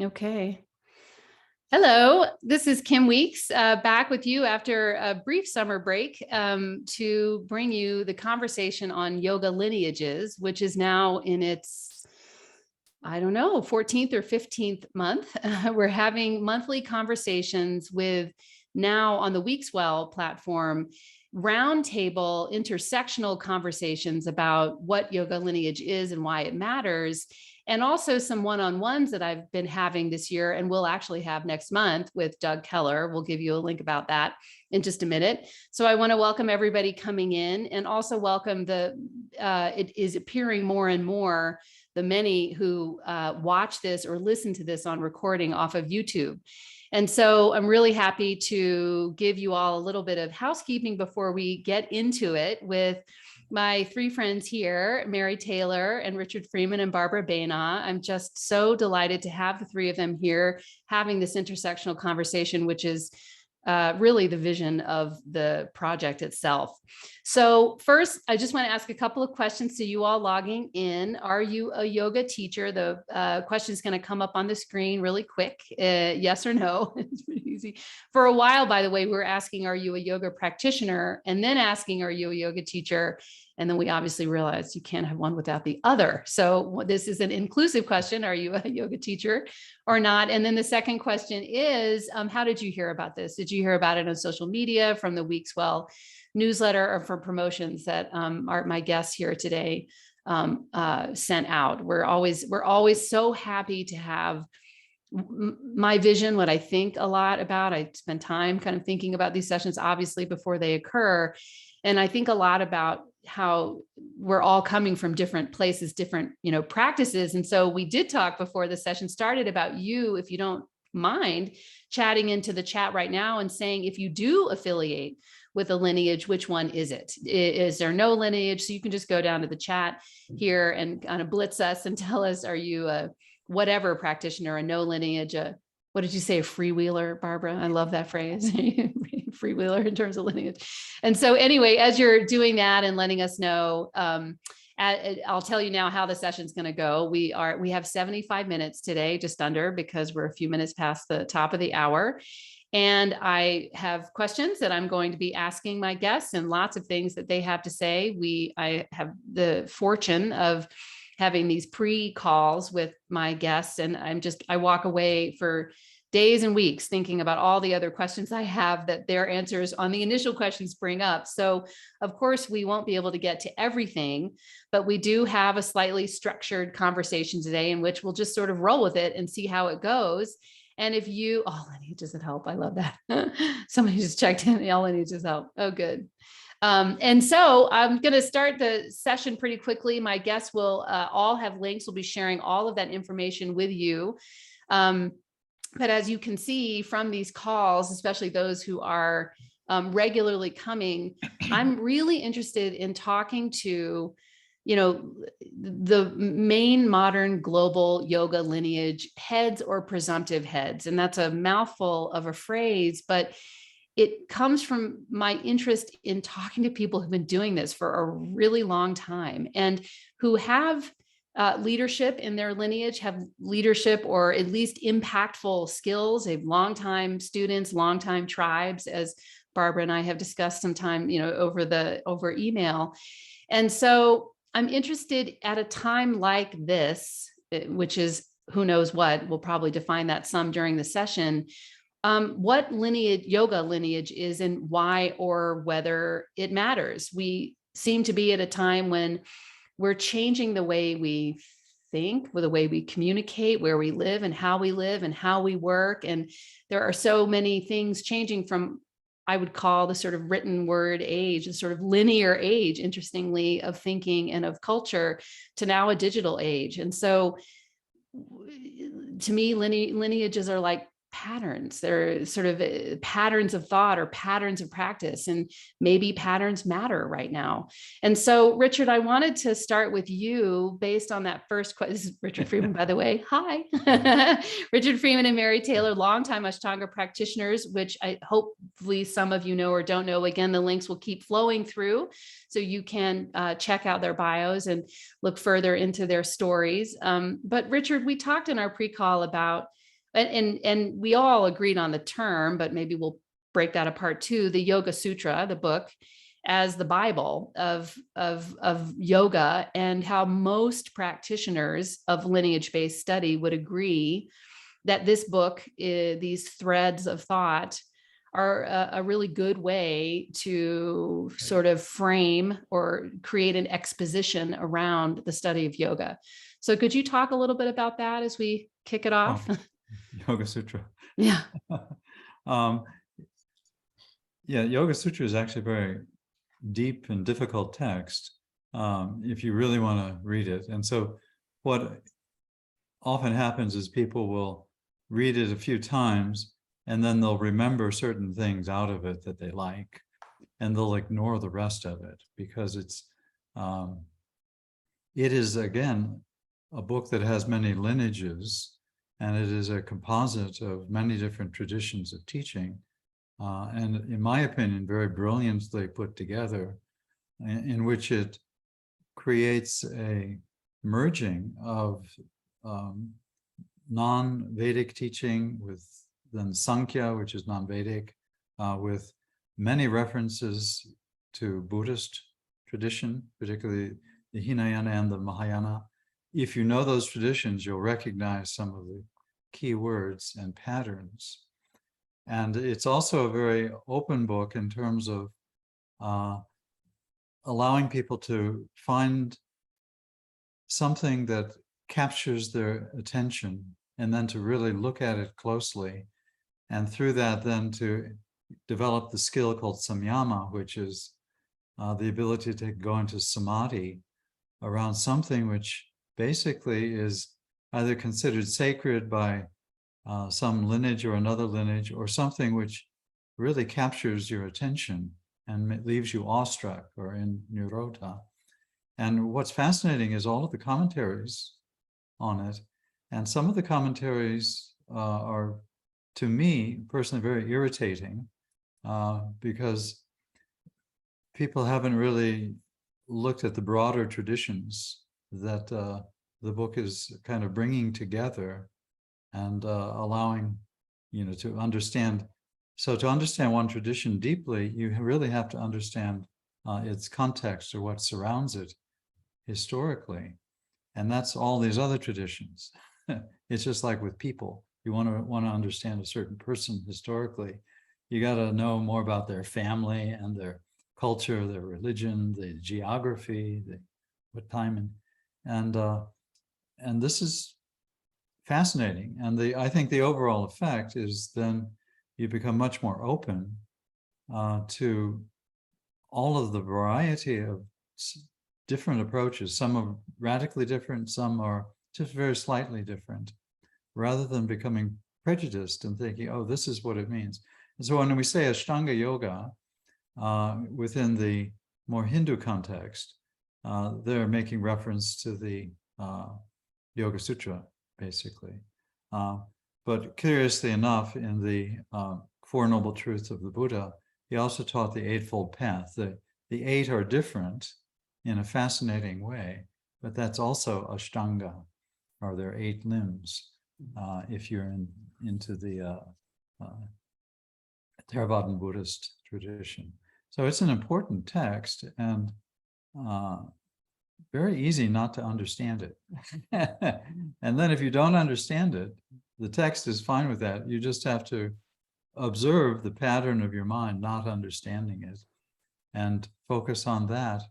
Okay. Hello, this is Kim Weeks, back with you after a brief summer break to bring you the conversation on yoga lineages, which is now in its, I don't know, 14th or 15th month. We're having monthly conversations with, now on the Weekswell platform, roundtable intersectional conversations about what yoga lineage is and why it matters. And also some one-on-ones that I've been having this year and will actually have next month with Doug Keller. We'll give you a link about that in just a minute. So I want to welcome everybody coming in, and also welcome it is appearing more and more, the many who watch this or listen to this on recording off of YouTube. And so I'm really happy to give you all a little bit of housekeeping before we get into it with my three friends here, Mary Taylor and Richard Freeman and Barbara Benagh. I'm just so delighted to have the three of them here having this intersectional conversation, which is really the vision of the project itself. So first, I just want to ask a couple of questions to you all logging in. Are you a yoga teacher? The question is going to come up on the screen really quick. Yes or no. It's pretty easy. For a while, by the way, we were asking, are you a yoga practitioner? And then asking, are you a yoga teacher? And then we obviously realized you can't have one without the other. So this is an inclusive question. Are you a yoga teacher or not? And then the second question is, how did you hear about this? Did you hear about it on social media, from the Weekswell newsletter, or from promotions that my guests here today sent out? We're always so happy to have my vision, what I think a lot about. I spend time kind of thinking about these sessions, obviously, before they occur. And I think a lot about how we're all coming from different places, different, practices. And so we did talk before the session started about you, if you don't mind chatting into the chat right now and saying, if you do affiliate with a lineage, which one is it? Is there no lineage? So you can just go down to the chat here and kind of blitz us and tell us, are you a whatever practitioner, a no lineage, what did you say, a freewheeler, Barbara? I love that phrase, freewheeler in terms of lineage. And so anyway, as you're doing that and letting us know, I'll tell you now how the session's going to go. We have 75 minutes today, just under, because we're a few minutes past the top of the hour. And I have questions that I'm going to be asking my guests, and lots of things that they have to say. I have the fortune of having these pre-calls with my guests, and I walk away for days and weeks thinking about all the other questions I have that their answers on the initial questions bring up. So of course we won't be able to get to everything, but we do have a slightly structured conversation today in which we'll just sort of roll with it and see how it goes. And if you, lineages that help, I love that. Somebody just checked in, all lineages help. Oh, good. And so I'm going to start the session pretty quickly. My guests will all have links. We'll be sharing all of that information with you. But as you can see from these calls, especially those who are regularly coming, I'm really interested in talking to, the main modern global yoga lineage heads or presumptive heads. And that's a mouthful of a phrase, but it comes from my interest in talking to people who've been doing this for a really long time and who have leadership in their lineage, have leadership or at least impactful skills. They have longtime students, longtime tribes, as Barbara and I have discussed sometime, over email. And so I'm interested at a time like this, which is who knows what, we'll probably define that some during the session, what yoga lineage is and why or whether it matters. We seem to be at a time when we're changing the way we think, with the way we communicate, where we live and how we work. And there are so many things changing from, I would call, the sort of written word age, the sort of linear age, interestingly, of thinking and of culture, to now a digital age. And so to me, lineages are like patterns. They're sort of patterns of thought or patterns of practice, and maybe patterns matter right now. And so, Richard, I wanted to start with you based on that first question. This is Richard Freeman, by the way. Hi. Richard Freeman and Mary Taylor, longtime Ashtanga practitioners, which I hopefully some of you know or don't know. Again, the links will keep flowing through, so you can check out their bios and look further into their stories. But Richard, we talked in our pre-call about and we all agreed on the term, but maybe we'll break that apart too. The Yoga Sutra, the book, as the Bible of yoga, and how most practitioners of lineage-based study would agree that this book, these threads of thought, are a really good way to sort of frame or create an exposition around the study of yoga. So could you talk a little bit about that as we kick it off? Yoga Sutra. Yeah. Yeah, Yoga Sutra is actually a very deep and difficult text if you really want to read it. And so what often happens is people will read it a few times and then they'll remember certain things out of it that they like, and they'll ignore the rest of it because it is, again, a book that has many lineages, and it is a composite of many different traditions of teaching, and in my opinion, very brilliantly put together, in which it creates a merging of non-Vedic teaching with then Sankhya, which is non-Vedic, with many references to Buddhist tradition, particularly the Hinayana and the Mahayana. If you know those traditions, you'll recognize some of the key words and patterns. And it's also a very open book in terms of allowing people to find something that captures their attention and then to really look at it closely. And through that, then to develop the skill called samyama, which is the ability to go into samadhi around something which basically is either considered sacred by some lineage or another lineage, or something which really captures your attention and leaves you awestruck or in nirodha. And what's fascinating is all of the commentaries on it. And some of the commentaries are, to me personally, very irritating because people haven't really looked at the broader traditions that the book is kind of bringing together and allowing, to understand. So to understand one tradition deeply, you really have to understand its context or what surrounds it historically. And that's all these other traditions. It's just like with people. You want to understand a certain person historically, you got to know more about their family and their culture, their religion, the geography, what time, and this is fascinating. And I think the overall effect is then you become much more open to all of the variety of different approaches. Some are radically different, some are just very slightly different, rather than becoming prejudiced and thinking, oh, this is what it means. And so when we say Ashtanga Yoga within the more Hindu context, they're making reference to the Yoga Sutra, basically. But curiously enough, in the Four Noble Truths of the Buddha, he also taught the Eightfold Path. The eight are different in a fascinating way, but that's also Ashtanga, or their 8 limbs, if you're into the Theravadan Buddhist tradition. So it's an important text and very easy not to understand it. And then if you don't understand it, the text is fine with that. You just have to observe the pattern of your mind not understanding it and focus on that.